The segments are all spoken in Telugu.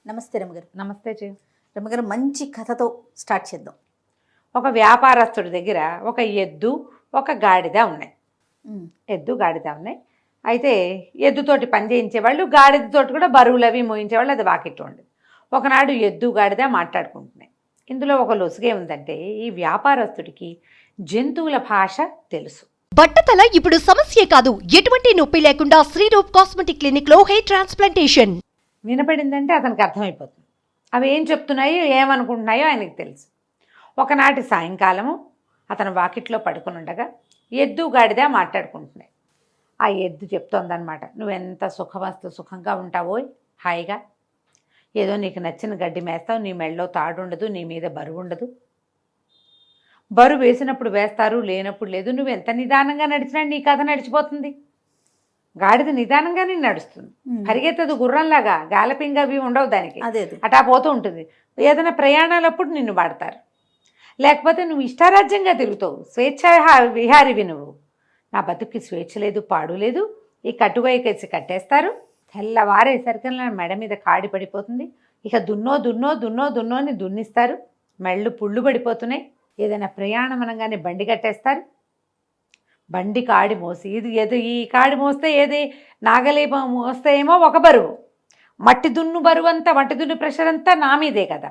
నమస్తే రమగారు. నమస్తే రమగారు, మంచి కథతో స్టార్ట్ చేద్దాం. ఒక వ్యాపారస్తుడి దగ్గర ఒక ఎద్దు ఒక గాడిద ఉన్నాయి. ఎద్దు గాడిద ఉన్నాయి. అయితే ఎద్దుతోటి పని చేయించేవాళ్ళు, గాడిదతోటి కూడా బరువులు అవి మోయించేవాళ్ళు. అది వాకిట్లో ఉండేది. ఒకనాడు ఎద్దు గాడిద మాట్లాడుకుంటున్నాయి. ఇందులో ఒక లొసుగే ఉందంటే, ఈ వ్యాపారస్తుడికి జంతువుల భాష తెలుసు. బట్టతల ఇప్పుడు సమస్యే కాదు, ఎటువంటి నొప్పి లేకుండా శ్రీరూప్ కాస్మెటిక్ క్లినిక్ లో హెయిర్ ట్రాన్స్ప్లాంటేషన్. వినపడిందంటే అతనికి అర్థమైపోతుంది. అవి ఏం చెప్తున్నాయో ఏమనుకుంటున్నాయో ఆయనకు తెలుసు. ఒకనాటి సాయంకాలము అతను వాకిట్లో పడుకుని ఉండగా ఎద్దు గాడిద మాట్లాడుకుంటున్నాయి. ఆ ఎద్దు చెప్తోందనమాట, నువ్వెంత సుఖంగా ఉంటావో, హాయిగా ఏదో నీకు నచ్చిన గడ్డి మేస్తావు, నీ మెళ్ళలో తాడు ఉండదు, నీ మీద బరువు ఉండదు. బరువు వేసినప్పుడు వేస్తారు, లేనప్పుడు లేదు. నువ్వు ఎంత నిదానంగా నడిచినా నీ కథ నడిచిపోతుంది. గాడిద నిదానంగానే నడుస్తుంది, పరిగెత్తదు గుర్రంలాగా, గాలపింగ్ అవి ఉండవు దానికి, అటా పోతూ ఉంటుంది. ఏదైనా ప్రయాణాలప్పుడు నిన్ను వాడతారు, లేకపోతే నువ్వు ఇష్టారాజ్యంగా తిరుగుతావు, స్వేచ్ఛ విహారివి నువ్వు. నా బతుక్కి స్వేచ్ఛ లేదు, పాడు లేదు. ఈ కట్టువైకేసి కట్టేస్తారు, తెల్లవారేసరికి నా మెడ మీద కాడి పడిపోతుంది. ఇక దున్నో అని దున్నిస్తారు, మెళ్ళు పుళ్ళు పడిపోతున్నాయి. ఏదైనా ప్రయాణం అనగానే బండి కట్టేస్తారు, బండి కాడి మోసి ఈ కాడి మోస్తే ఏది నాగలి మోస్తే ఏమో ఒక బరువు, మట్టి దున్ను బరువు అంతా, మట్టి దున్ను ప్రెషర్ అంతా నా మీదే కదా.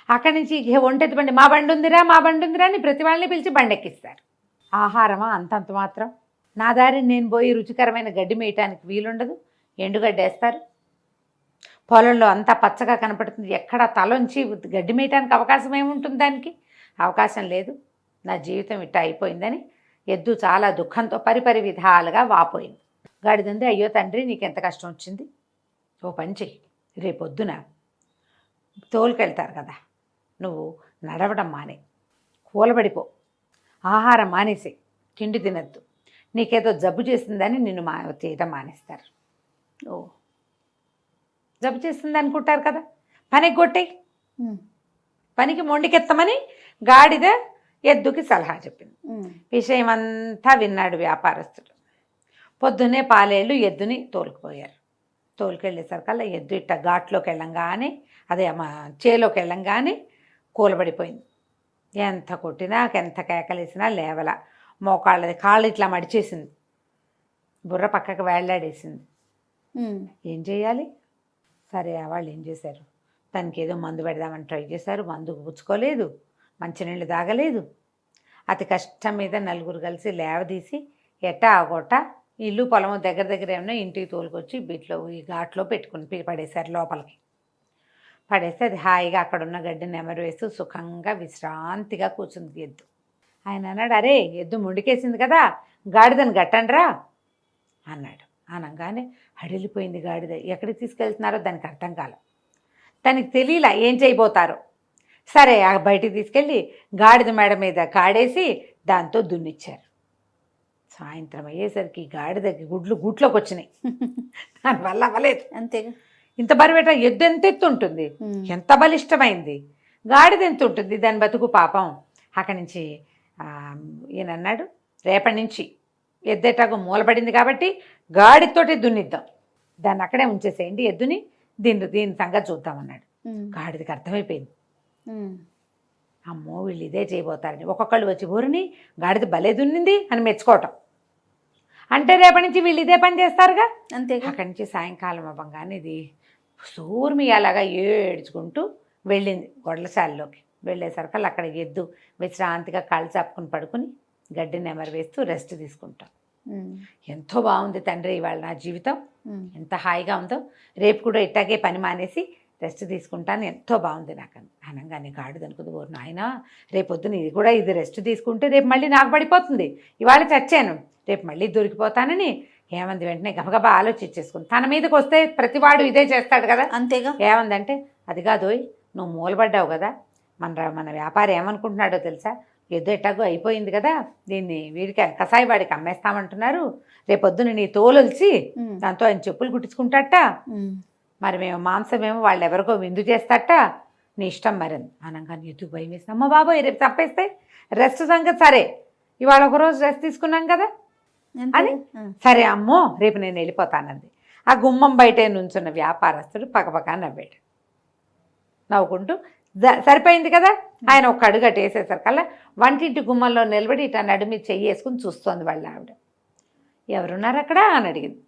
అక్కడి నుంచి ఒంటెత్తి బండి, మా బండి ఉందిరా అని ప్రతి వాళ్ళని పిలిచి బండి ఎక్కిస్తారు. ఆహారమా అంతంత మాత్రం. నా దారిని నేను పోయి రుచికరమైన గడ్డి మేయటానికి వీలుండదు, ఎండుగడ్డి వేస్తారు. పొలంలో అంతా పచ్చగా కనపడుతుంది, ఎక్కడ తలొంచి గడ్డి మేయటానికి అవకాశం ఏముంటుంది? దానికి అవకాశం లేదు. నా జీవితం ఇట్టా అయిపోయిందని ఎద్దు చాలా దుఃఖంతో పరిపరి విధాలుగా వాపోయింది. గాడిదంది, అయ్యో తండ్రి, నీకెంత కష్టం వచ్చింది, ఓ పని చెయ్యి, రేపొద్దున తోలుకెళ్తారు కదా, నువ్వు నడవడం మానే, కూలబడిపో, ఆహారం మానేసి, తిండి తినద్దు, నీకేదో జబ్బు చేసిందని నిన్ను చేయటం మానేస్తారు. ఓ జబ్బు చేసింది అనుకుంటారు కదా, పనికి కొట్టేయి, పనికి మొండికెత్తమని గాడిద ఎద్దుకి సలహా చెప్పింది. విషయం అంతా విన్నాడు వ్యాపారస్తుడు. పొద్దున్నే పాలేళ్ళు ఎద్దుని తోలుకుపోయారు. తోలుకెళ్ళేసరికల్లా ఎద్దు ఇట్ట ఘాట్లోకి వెళ్ళంగానే, అదే మా చేలోకి వెళ్ళంగానే కూలబడిపోయింది. ఎంత కొట్టినా, ఎంత కేకలేసినా లేవల. మోకాళ్ళది కాళ్ళు ఇట్లా మడిచేసింది, బుర్ర పక్కకు వేళ్లాడేసింది. ఏం చేయాలి? సరే, వాళ్ళు ఏం చేశారు, దానికి ఏదో మందు పెడదామని ట్రై చేశారు. మందుకు పుచ్చుకోలేదు, మంచినీళ్ళు తాగలేదు. అతి కష్టం మీద నలుగురు కలిసి లేవదీసి ఎట్టా ఆగొట్ట ఇల్లు పొలము దగ్గర ఏమన్నా ఇంటికి తోలుకొచ్చి ఈ ఘాట్లో పెట్టుకుని పడేశారు. లోపలికి పడేస్తే అది హాయిగా అక్కడున్న గడ్డిని నెమరు వేస్తూ సుఖంగా విశ్రాంతిగా కూర్చుంది ఎద్దు. ఆయన అన్నాడు, అరే ఎద్దు ముండికేసింది కదా, గాడిదని గట్టండ్రా అన్నాడు. అనగానే హడిలిపోయింది గాడిద. ఎక్కడికి తీసుకెళ్తున్నారో దానికి అర్థం కాల, దానికి తెలియలా ఏం చేయబోతారో. సరే, బయటికి తీసుకెళ్ళి గాడిద మెడ మీద కాడేసి దాంతో దున్నిచ్చారు. సాయంత్రం అయ్యేసరికి గాడిదకి గుట్లోకి వచ్చినాయి. దానివల్ల అవ్వలేదు. అంతేగా, ఇంత బరువేట ఎద్దు ఎంత ఎత్తు ఉంటుంది, ఎంత బలిష్టమైంది, గాడిద ఎంత ఉంటుంది, దాని బతుకు పాపం. అక్కడి నుంచి ఈయన అన్నాడు, రేపటి నుంచి ఎద్దెటాకు మూలపడింది కాబట్టి గాడితోటి దున్నిద్దాం, దాన్ని అక్కడే ఉంచేసేయండి ఎద్దుని, దీని సంగతి చూద్దామన్నాడు. గాడిదకి అర్థమైపోయింది, అమ్మో వీళ్ళు ఇదే చేయబోతారని. ఒక్కొక్కళ్ళు వచ్చి ఊరిని గాడిద భలే దున్నింది అని మెచ్చుకోవటం. అంటే రేపటి నుంచి వీళ్ళు ఇదే పని చేస్తారుగా. అంతే. అక్కడి నుంచి సాయంకాలం అవ్వగానే ఇది సూర్మి అలాగా ఏడ్చుకుంటూ వెళ్ళింది గొడ్లశాలలోకి. వెళ్ళేసరికి అక్కడ ఎద్దు విశ్రాంతిగా కాళ్ళు చాపుకుని పడుకుని గడ్డిని నెమరు వేస్తూ రెస్ట్ తీసుకుంటాం. ఎంతో బాగుంది తండ్రి ఇవాళ నా జీవితం, ఎంత హాయిగా ఉందో, రేపు కూడా ఇట్టాగే పని మానేసి రెస్ట్ తీసుకుంటాను, ఎంతో బాగుంది నాకు అనగానే గాడిద అనుకుంది, ఓరు నాయన, రేపొద్దున ఇది కూడా ఇది రెస్ట్ తీసుకుంటే రేపు మళ్ళీ నాకు పడిపోతుంది, ఇవాళ చచ్చాను, రేపు మళ్ళీ దొరికిపోతానని ఏమంది వెంటనే గబగబా ఆలోచించేసుకుంది. తన మీదకి వస్తే ప్రతివాడు ఇదే చేస్తాడు కదా. అంతేగా. ఏమందంటే, అది కాదోయ్, నువ్వు మూలబడ్డావు కదా, మన వ్యాపారం ఏమనుకుంటున్నాడో తెలుసా, ఎద్దు ఎట్టాగో అయిపోయింది కదా, దీన్ని వీడికి కసాయివాడికి అమ్మేస్తామంటున్నారు, రేపొద్దున నీ తోలొలిచి దాంతో ఆయన చెప్పులు కుట్టించుకుంటాట, మరి మేము మాంసమేమో వాళ్ళు ఎవరికో విందు చేస్తాట, నీ ఇష్టం మరి అనగానే ఎద్దు భయం వేసి, అమ్మ బాబోయ్ రేపు తప్పేస్తే రెస్ట్ సంగతి, సరే ఇవాళ ఒకరోజు రెస్ట్ తీసుకున్నాం కదా అని, సరే అమ్మో రేపు నేను వెళ్ళిపోతానంది. ఆ గుమ్మం బయటే నుంచున్న వ్యాపారస్తుడు పక్కపక్క నవ్వాడు. నవ్వుకుంటూ సరిపోయింది కదా. ఆయన ఒక్క అడుగు అటు వేసేసరికల్లా వంటింటి గుమ్మంలో నిలబడి ఇట్లా నడుమి చెయ్యి వేసుకుని చూస్తోంది వాళ్ళ ఆవిడ. ఎవరున్నారు అక్కడ అని అడిగింది.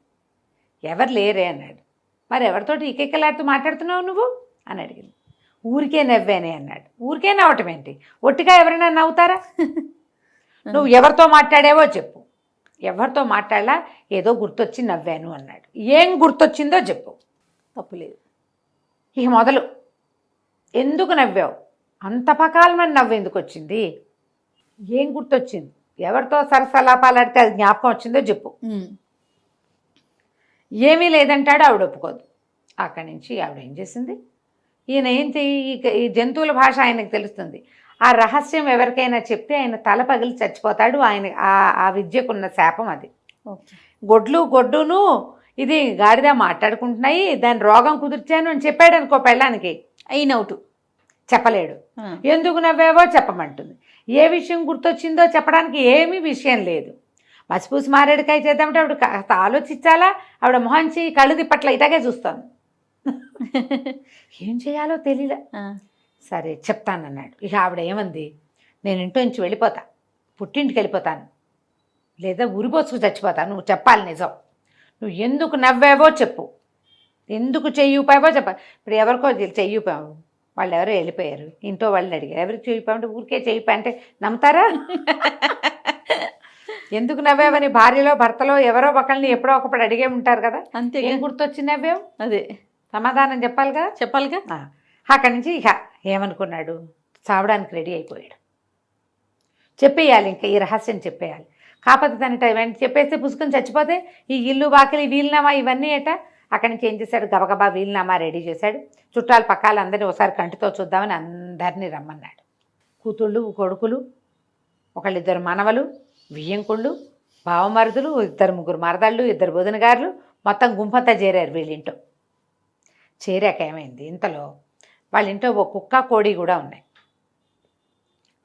ఎవరు లేరే అన్నాడు. మరి ఎవరితోటి ఇకెక్కలాడుతూ మాట్లాడుతున్నావు నువ్వు అని అడిగింది. ఊరికే నవ్వానే అన్నాడు. ఊరికే నవ్వటం ఏంటి, ఒట్టిగా ఎవరైనా నవ్వుతారా? నువ్వు ఎవరితో మాట్లాడావో చెప్పు. ఎవరితో మాట్లాడలా, ఏదో గుర్తొచ్చి నవ్వాను అన్నాడు. ఏం గుర్తొచ్చిందో చెప్పు. తప్పులేదు. ఇక మొదలు. ఎందుకు నవ్వావు, అంత పకాలమని నవ్వు ఎందుకు వచ్చింది, ఏం గుర్తొచ్చింది, ఎవరితో సరసలాపాలాడితే అది జ్ఞాపకం వచ్చిందో చెప్పు. ఏమీ లేదంటాడు. ఆవిడ ఒప్పుకోదు. అక్కడి నుంచి ఆవిడ ఏం చేసింది, ఈయన ఈ జంతువుల భాష ఆయనకు తెలుస్తుంది. ఆ రహస్యం ఎవరికైనా చెప్తే ఆయన తల పగిలి చచ్చిపోతాడు. ఆయన ఆ విద్యకున్న శాపం అది. గొడ్డును ఇది గాడిద మాట్లాడుకుంటున్నాయి, దాని రోగం కుదిర్చాను అని చెప్పాడు అనుకో పెళ్ళానికి, అయినవుటు. చెప్పలేడు. ఎందుకు నవ్వావో చెప్పమంటుంది. ఏ విషయం గుర్తొచ్చిందో చెప్పడానికి ఏమీ విషయం లేదు. మసిపూసి మారేడుకాయ చేద్దామంటే ఆవిడ కాస్త ఆలోచించాలా. ఆవిడ మొహంచి కళ్ళు తిప్పట్ల ఇలాగే చూస్తాను. ఏం చేయాలో తెలియలే. సరే చెప్తానన్నాడు. ఇక ఆవిడ ఏమంది, నేను ఇంట్లో నుంచి వెళ్ళిపోతా, పుట్టింటికి వెళ్ళిపోతాను, లేదా ఉరిపోసుకు చచ్చిపోతాను, నువ్వు చెప్పాలి నిజం. నువ్వు ఎందుకు నవ్వావో చెప్పు, ఎందుకు చెయ్యిపోయావో చెప్ప. ఇప్పుడు ఎవరికో చెయ్యిపోయావు, వాళ్ళు ఎవరో వెళ్ళిపోయారు, ఇంట్లో వాళ్ళని అడిగారు, ఎవరికి చెయ్యిపోయామంటే ఊరికే చెయ్యిపోయా అంటే నమ్ముతారా? ఎందుకు నవ్వావని భార్యలో భర్తలో ఎవరో ఒకళ్ళని ఎప్పుడో ఒకప్పుడు అడిగే ఉంటారు కదా. అంతే. ఏం గుర్తొచ్చి నవ్వావు, అదే సమాధానం చెప్పాలిగా. అక్కడి నుంచి ఇక ఏమనుకున్నాడు, చావడానికి రెడీ అయిపోయాడు. చెప్పేయాలి, ఇంకా ఈ రహస్యం చెప్పేయాలి. కాకపోతే దాని టైం చెప్పేస్తే పుసుకొని చచ్చిపోతే ఈ ఇల్లు వాకిలి వీలునామా ఇవన్నీ ఏట. అక్కడి నుంచి ఏం చేశాడు, గబగబా వీలునామా రెడీ చేశాడు. చుట్టాలు పక్కాలు అందరినీ ఒకసారి కంటితో చూద్దామని అందరినీ రమ్మన్నాడు. కూతుళ్ళు, కొడుకులు, ఒకళ్ళిద్దరు మనవలు, వియ్యంకుళ్ళు, బావమరుదులు, 2-3 మరదళ్ళు, 2 వదినగారులు, మొత్తం గుంపంతా చేరారు వీళ్ళింటో. చేరాక ఏమైంది, ఇంతలో వాళ్ళ ఇంట్లో ఒక కుక్క కోడి కూడా ఉన్నాయి.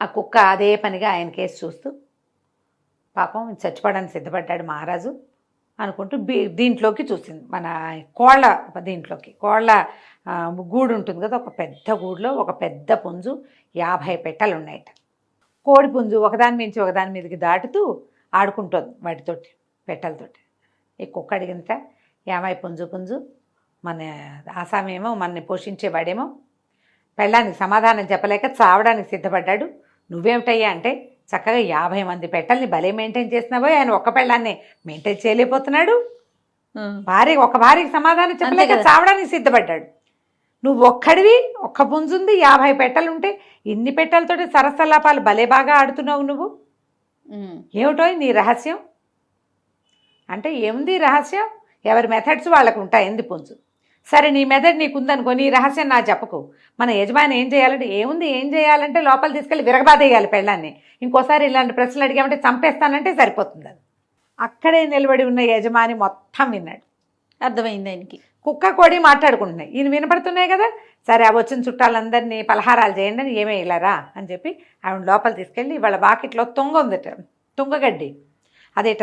ఆ కుక్క అదే పనిగా ఆయన కేసు చూస్తూ పాపం చచ్చిపోవడానికి సిద్ధపడ్డాడు మహారాజు అనుకుంటూ దీంట్లోకి చూసింది. మన కోళ్ళ దీంట్లోకి, కోళ్ళ గూడు ఉంటుంది కదా, ఒక పెద్ద గూడులో ఒక పెద్ద పుంజు 50 పెట్టెలు ఉన్నాయట. కోడి పుంజు ఒకదాని మించి ఒకదాని మీదకి దాటుతూ ఆడుకుంటుంది వాటితోటి, పెట్టెలతోటి. ఈ కుక్క అడిగిందట, ఏమై పుంజు మన ఆసామేమో మనని పోషించేవాడేమో పెళ్ళానికి సమాధానం చెప్పలేక చావడానికి సిద్ధపడ్డాడు. నువ్వేమిటయ్యా అంటే, చక్కగా 50 మంది పెట్టల్ని భలే మెయింటైన్ చేసినావో, ఆయన ఒక్క పెళ్ళాన్ని మెయింటైన్ చేయలేకపోతున్నాడు. ఒక భార్యకి సమాధానం చెప్పలేక చావడానికి సిద్ధపడ్డాడు. నువ్వు ఒక్కడివి, ఒక్క పుంజుంది, 50 పెట్టెలుంటే ఇన్ని పెట్టెలతోటి సరసలాపాలు భలే బాగా ఆడుతున్నావు నువ్వు, ఏమిటో నీ రహస్యం అంటే. ఏముంది రహస్యం, ఎవరి మెథడ్స్ వాళ్ళకు ఉంటాయి. ఎందు పుంజు, సరే నీ మెథడ్ నీకుందనుకో, నీ రహస్యం నా చెప్పకు. మన యజమాని ఏం చేయాలంటే, ఏం చేయాలంటే లోపల తీసుకెళ్ళి విరగబాదేయాలి పెళ్ళాన్ని. ఇంకోసారి ఇలాంటి ప్రశ్నలు అడిగామంటే చంపేస్తానంటే సరిపోతుంది. అది అక్కడే నిలబడి ఉన్న యజమాని మొత్తం విన్నాడు. అర్థమైంది ఆయనకి. కుక్క కోడి మాట్లాడుకుంటున్నాయి, ఈయన వినపడుతున్నాయి కదా. సరే ఆ వచ్చిన చుట్టాలందరినీ పలహారాలు చేయండి అని, ఏమే ఇలారా అని చెప్పి ఆవిడ లోపల తీసుకెళ్ళి వాళ్ళ వాకిట్లో తుంగ ఉందట, తుంగగడ్డి. అదేట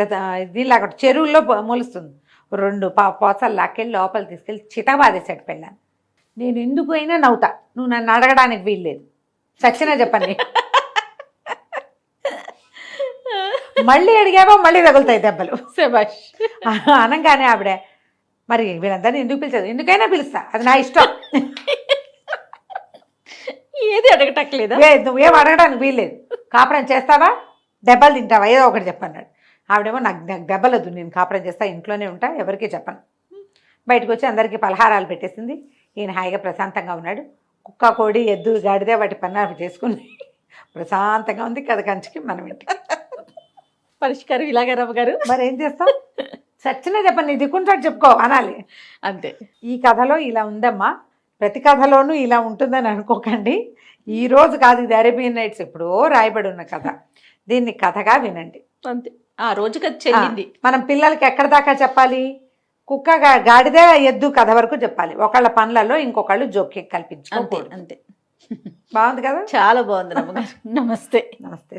దీనిలాగా చెరువుల్లో మొలుస్తుంది. 2 పోసలు లాక్కెళ్ళి లోపల తీసుకెళ్ళి చితబాదేశాడు పెళ్ళాన్ని. నేను ఎందుకు అయినా నవ్వుతా, నువ్వు నన్ను అడగడానికి వీల్లేదు, చచ్చినా చెప్పండి. మళ్ళీ అడిగావో మళ్ళీ తగులుతాయి దెబ్బలు. శభాష్ అనగానే ఆవిడ, మరి వీళ్ళందరినీ ఎందుకు పిలిచారు, ఎందుకైనా పిలుస్తా, అది నా ఇష్టం, ఏది అడగటట్లేదు, నువ్వేం అడగడానికి వీల్లేదు, కాపురం చేస్తావా దెబ్బలు తింటావా ఏదో ఒకటి చెప్పన్నాడు. ఆవిడేమో నాకు దెబ్బలొద్దు, నేను కాపురం చేస్తా, ఇంట్లోనే ఉంటా, ఎవరికీ చెప్పను. బయటకు వచ్చి అందరికీ పలహారాలు పెట్టేసింది. ఈయన హాయిగా ప్రశాంతంగా ఉన్నాడు. కుక్క కోడి ఎద్దు గాడిదే వాటి పని చేసుకుని ప్రశాంతంగా ఉంది. కథ కంచికి మనం ఇంటికి పరిష్కారం ఇలాగే రమ్మగారు. మరి ఏం చేస్తాం, సచ్చినా చెప్పండి, నీ దిక్కుంటాడు చెప్పుకో అనాలి అంతే. ఈ కథలో ఇలా ఉందమ్మా, ప్రతి కథలోనూ ఇలా ఉంటుందని అనుకోకండి. ఈరోజు కాదు, ఇది అరేబియన్ నైట్స్ ఎప్పుడో రాయబడి ఉన్న కథ. దీన్ని కథగా వినండి అంతే. ఆ రోజు కథ చెల్లింది. మనం పిల్లలకి ఎక్కడి దాకా చెప్పాలి, కుక్క గాడిదే ఎద్దు కథ వరకు చెప్పాలి. ఒకళ్ళ పనులలో ఇంకొకళ్ళు జోక్యం కల్పించుకోండి. అంతే. బాగుంది కదా, చాలా బాగుంది రమ్మగారు. నమస్తే. నమస్తే.